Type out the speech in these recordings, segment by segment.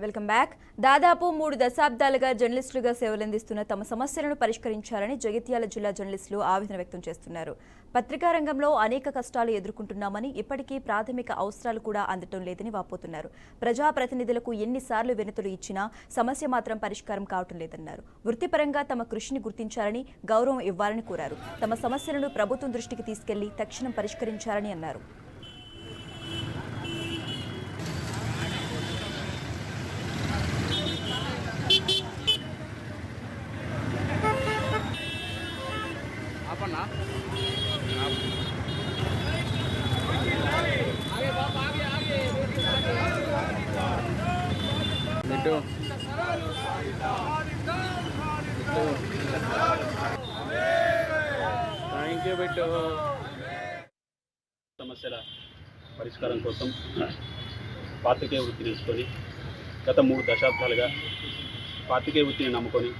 Welcome back. దాదాపు 3 దశాబ్దాలుగా జర్నలిస్టులుగా సేవలందిస్తున్న తమ సమస్యలను పరిష్కరించాలని జగిత్యాల జిల్లా జర్నలిస్టులు ఆవేదన వ్యక్తం చేస్తున్నారు. పత్రికా రంగంలో అనేక కష్టాలు ఎదుర్కొంటున్నామని, ఇప్పటికీ ప్రాథమిక అవసరాలు కూడా అందటం లేదని వాపోతున్నారు. ప్రజాప్రతినిధులకు ఎన్నిసార్లు వినతులు ఇచ్చినా సమస్య మాత్రం పరిష్కారం కావటం లేదన్నారు. వృత్తిపరంగా తమ కృషిని గుర్తించాలని, గౌరవం ఇవ్వాలని కోరారు. తమ సమస్యలను ప్రభుత్వం దృష్టికి తీసుకెళ్లి తక్షణం పరిష్కరించాలని అన్నారు. సమస్యల పరిష్కారం కోసం పాత్రికేయ వృత్తిని తీసుకొని గత 3 దశాబ్దాలుగా పాత్రికేయ వృత్తిని నమ్ముకొని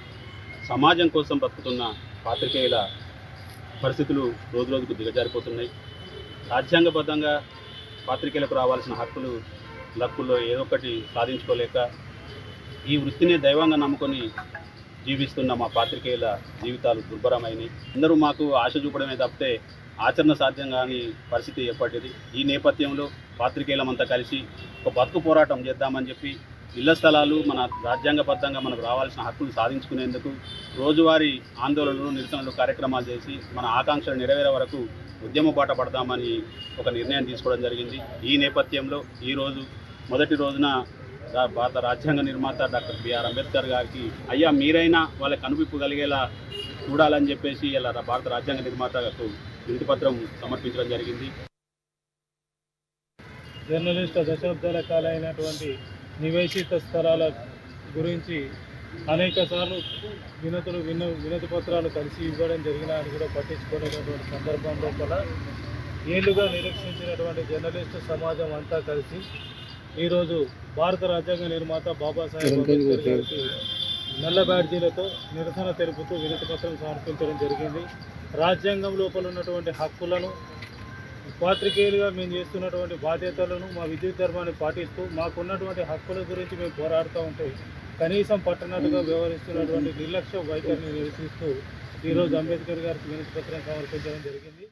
సమాజం కోసం బతుకుతున్న పాత్రికేయుల పరిస్థితులు రోజురోజుకు దిగజారిపోతున్నాయి. రాజ్యాంగబద్ధంగా పాత్రికేయులకు రావాల్సిన లక్కుల్లో ఏదో ఒకటి సాధించుకోలేక ఈ వృత్తిని దైవంగా నమ్ముకొని జీవిస్తున్న మా పాత్రికేయుల జీవితాలు దుర్భరమైనవి. అందరూ మాకు ఆశ చూపడమే తప్పితే ఆచరణ సాధ్యం కాని పరిస్థితి ఏర్పడింది. ఈ నేపథ్యంలో పాత్రికేయులమంతా కలిసి ఒక బతుకు పోరాటం చేద్దామని చెప్పి ఇళ్ల స్థలాలు మన రాజ్యాంగబద్ధంగా మనకు రావాల్సిన హక్కులు సాధించుకునేందుకు రోజువారీ ఆందోళనలు, నిరసనలు, కార్యక్రమాలు చేసి మన ఆకాంక్షలు నెరవేరే వరకు ఉద్యమ బాట పడదామని ఒక నిర్ణయం తీసుకోవడం జరిగింది. ఈ నేపథ్యంలో ఈరోజు మొదటి రోజున భారత రాజ్యాంగ నిర్మాత డాక్టర్ బిఆర్ అంబేద్కర్ గారికి అయ్యా మీరైనా వాళ్ళకి కనువిప్పు కలిగేలా చూడాలని చెప్పేసి ఇలా భారత రాజ్యాంగ నిర్మాతకు వినతిపత్రం సమర్పించడం జరిగింది. జర్నలిస్టు దశాబ్దాల కాలైనటువంటి నివేశిత స్థలాల గురించి అనేక సార్లు వినతి పత్రాలు కలిసి ఇవ్వడం జరిగినా అని కూడా పట్టించుకునేటటువంటి సందర్భంలో కూడా ఏళ్లుగా నిరీక్షించినటువంటి జర్నలిస్టు సమాజం అంతా కలిసి ఈరోజు భారత రాజ్యాంగ నిర్మాత బాబాసాహెబ్ అంబేద్కర్ గారికి నల్ల బ్యాడ్జీలతో నిరసన తెలుపుతూ వినతి పత్రం సమర్పించడం జరిగింది. రాజ్యాంగం లోపల ఉన్నటువంటి హక్కులను, పాత్రికేయులుగా మేము చేస్తున్నటువంటి బాధ్యతలను, మా విద్యుత్ ధర్మాన్ని పాటిస్తూ మాకున్నటువంటి హక్కుల గురించి మేము పోరాడుతూ ఉంటే కనీసం పట్టనట్టుగా వ్యవహరిస్తున్నటువంటి నిర్లక్ష్య వైఖరిని నిరసిస్తూ ఈరోజు అంబేద్కర్ గారికి వినతి పత్రం సమర్పించడం జరిగింది.